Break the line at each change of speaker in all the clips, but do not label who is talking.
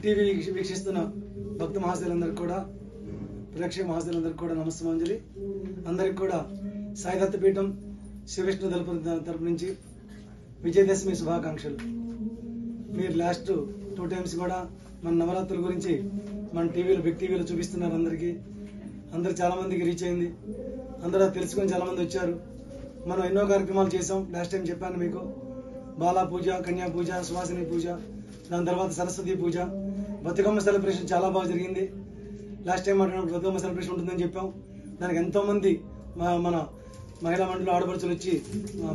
TV వీక్షిస్తున్న భక్త మహాశయులందరికీ కూడా ప్రేక్షక మహాశయులందరికీ కూడా నమస్కారాంజలి. అందరికి కూడా సాయి దత్తపీఠం శివవిష్ణు తరపు నుంచి విజయదశమి శుభాకాంక్షలు. మీరు లాస్ట్ 2 times కూడా మన నవరాత్రుల గురించి మన టీవీలో బిగ్ టీవీలో చూపిస్తున్నారు. అందరు చాలా మందికి రీచ్ అయింది. అందరూ తెలుసుకొని చాలా మంది వచ్చారు. మనం ఎన్నో కార్యక్రమాలు చేసాం. లాస్ట్ టైం చెప్పాను మీకు, బాలా పూజ, కన్యా పూజ, సువాసిని పూజ, దాని తర్వాత సరస్వతి పూజ, బతుకమ్మ సెలబ్రేషన్ చాలా బాగా జరిగింది. లాస్ట్ టైం మాట్లాడినప్పుడు బతుకమ్మ సెలబ్రేషన్ ఉంటుందని చెప్పాం. దానికి ఎంతో మంది మన మహిళా మండలి ఆడపడుచులు వచ్చి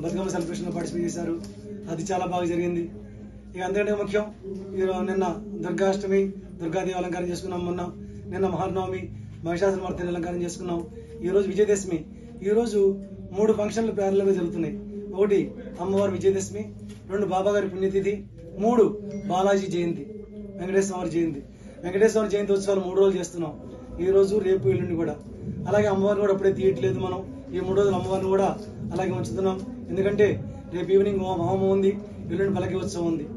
బతుకమ్మ సెలబ్రేషన్లో పార్టిసిపేట్ చేశారు. అది చాలా బాగా జరిగింది. ఇక అంతకంటే ముఖ్యం, నిన్న దుర్గాష్టమి, దుర్గాదేవి అలంకారం చేసుకున్నాం. నిన్న మహానవమి, మహిషాసురమర్దిని అలంకారం చేసుకున్నాం. ఈరోజు విజయదశమి. ఈరోజు 3 ఫంక్షన్లు ప్యారల్గా జరుగుతున్నాయి. 1 అమ్మవారి విజయదశమి, 2 బాబాగారి పుణ్యతిథి, 3 బాలాజీ జయంతి, వెంకటేశ్వర జయంతి. వెంకటేశ్వర జయంతి ఉత్సవాలు 3 రోజులు చేస్తున్నాం. ఈ రోజు, రేపు, ఎల్లుండి కూడా. అలాగే అమ్మవారిని కూడా అప్పుడే తీయట్లేదు మనం. ఈ 3 రోజులు అమ్మవారిని కూడా అలాగే ఉంచుతున్నాం. ఎందుకంటే రేపు ఈవినింగ్ హోమం ఉంది, ఎల్లుండి పలకి ఉత్సవం ఉంది.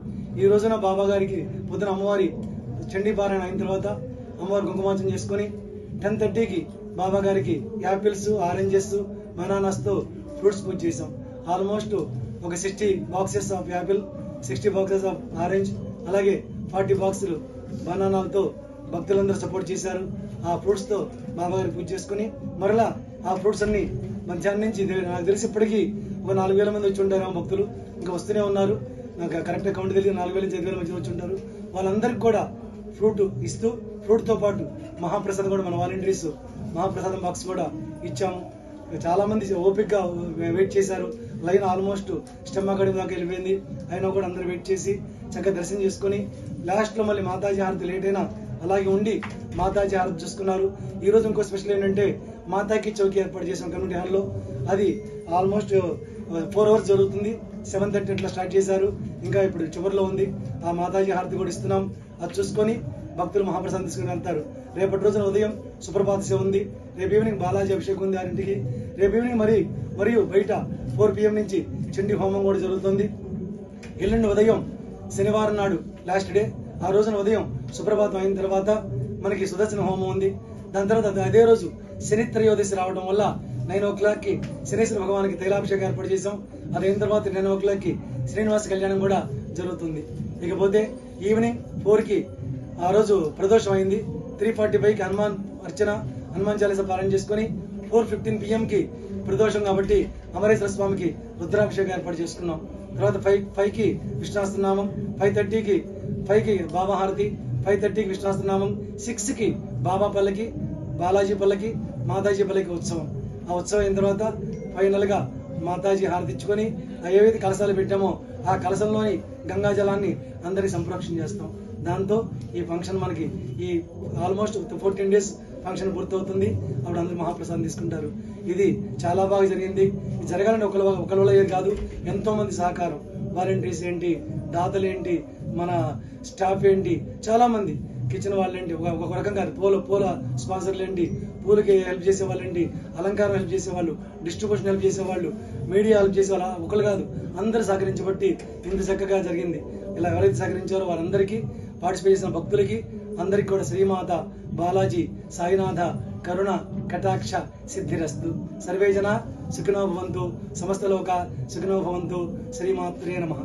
ఈ రోజున బాబా గారికి పొద్దున అమ్మవారి చండీ పారాయణ అయిన తర్వాత అమ్మవారి కుంకుమార్చన చేసుకుని 10:30కి బాబా గారికి యాపిల్స్, ఆరెంజెస్, బనానాస్తో ఫ్రూట్స్ పూజ చేసాం. ఆల్మోస్ట్ ఒక 60 boxes of Apple, 60 boxes of orange, అలాగే 40 బాక్సులు బనానాలతో భక్తులందరూ సపోర్ట్ చేశారు. ఆ ఫ్రూట్స్ తో బాబా గారికి పూజ చేసుకుని మరలా ఆ ఫ్రూట్స్ అన్ని మధ్యాహ్నం నుంచి నాకు తెలిసి ఇప్పటికీ ఒక 4,000 మంది వచ్చి ఉంటారు భక్తులు. ఇంకా వస్తూనే ఉన్నారు. నాకు కరెక్ట్ అకౌంట్ తెలియదు, 4,000 నుంచి 5,000 మంది వచ్చి ఉంటారు. వాళ్ళందరికీ కూడా ఫ్రూట్ ఇస్తూ, ఫ్రూట్ తో పాటు మహాప్రసాదం కూడా మన వాలంటీర్స్ మహాప్రసాదం బాక్స్ కూడా ఇచ్చాము. చాలా మంది ఓపిక్ గా వెయిట్ చేశారు. లైన్ ఆల్మోస్ట్ స్టెమ్ అకాడమీ దాకా వెళ్ళిపోయింది. అయినా కూడా అందరూ వెయిట్ చేసి చక్కగా దర్శనం చేసుకుని లాస్ట్ లో మళ్ళీ మాతాజీ హారతి లేట్ అయినా అలాగే ఉండి మాతాజీ హారతి చూసుకున్నారు. ఈ రోజు ఇంకో స్పెషల్ ఏంటంటే మాతాకి చౌకి ఏర్పాటు చేసాం కమ్యూనిటీ హాల్లో. అది ఆల్మోస్ట్ 4 hours జరుగుతుంది. 7:30 అట్లా స్టార్ట్ చేశారు. ఇంకా ఇప్పుడు చివరిలో ఉంది. ఆ మాతాజీ హారతి కూడా ఇస్తున్నాం. అది చూసుకొని భక్తులు మహాప్రసాదం తీసుకుని వెళ్తారు. రేపటి రోజున ఉదయం సుప్రభాత సేవ ఉంది. రేపు ఈవినింగ్ బాలాజీ అభిషేకం ఉంది 6ంటికి. రేపు ఈవినింగ్ మరియు బయట 4 PM నుంచి చండీ హోమం కూడా జరుగుతుంది. ఎల్లుండి ఉదయం శనివారం నాడు లాస్ట్ డే. ఆ రోజున ఉదయం సుప్రభాతం అయిన తర్వాత మనకి సుదర్శన హోమం ఉంది. దాని తర్వాత అదే రోజు శని త్రయోదశి రావడం వల్ల 9 o'clockకి శనీశ్వర భగవానికి తైలాభిషేకం ఏర్పాటు చేసాం. అదైన తర్వాత 9 o'clockకి శ్రీనివాస కళ్యాణం కూడా జరుగుతుంది. ఇకపోతే ఈవినింగ్ 4కి ఆ రోజు ప్రదోషం అయింది. 3:45కి హనుమాన్ అర్చన, హనుమాన్ చాలీసా పారాయణ చేసుకుని 4:15 PMకి ప్రదోషం కాబట్టి అమరేశ్వర స్వామికి రుద్రాభిషేకం ఏర్పాటు చేసుకున్నాం. తర్వాత 5కి విష్ణుసహస్రనామం, 5:30కి బాబా హారతి, 5:30కి విష్ణుసహస్రనామం, 6కి బాబా పల్లకి, బాలాజీ పల్లకి, మాతాజీ పల్లకి ఉత్సవం. ఆ ఉత్సవం అయిన తర్వాత ఫైనల్ గా మాతాజీ హారతి ఇచ్చుకొని ఏవైతే కలశాలు పెట్టామో ఆ కలశంలోని గంగా జలాన్ని అందరికి సంప్రోక్షణ చేస్తాం. దాంతో ఈ ఫంక్షన్ మనకి ఈ ఆల్మోస్ట్ 14 days ఫంక్షన్ పూర్తవుతుంది. అప్పుడు అందరూ మహాప్రసాదం తీసుకుంటారు. ఇది చాలా బాగా జరిగింది. ఇది జరగాలని ఒకరి వల్ల కాదు, ఎంతో మంది సహకారం. వాలంటీర్స్ ఏంటి, దాతలు ఏంటి, మన స్టాఫ్ ఏంటి, చాలా మంది కిచెన్ వాళ్ళు ఏంటి, ఒక రకంగా పూల స్పాన్సర్లు ఏంటి, పూలకి హెల్ప్ చేసే వాళ్ళు ఏంటి, అలంకారం హెల్ప్ చేసేవాళ్ళు, డిస్ట్రిబ్యూషన్ హెల్ప్ చేసేవాళ్ళు, మీడియా హెల్ప్ చేసేవాళ్ళు, ఒకరు కాదు అందరూ సహకరించబట్టి ఇంత చక్కగా జరిగింది. ఇలా ఎవరైతే సహకరించారో వారందరికీ, పార్టిసిపేట్ చేసిన భక్తులకి అందరికి కూడా శ్రీమాత బాలాజీ సాయినాథ కరుణ కటాక్ష సిద్ధిరస్తు. సర్వే జన సుఖినో భవంతు, సమస్త లోక సుఖినో భవంతు. శ్రీమాత్రే నమః.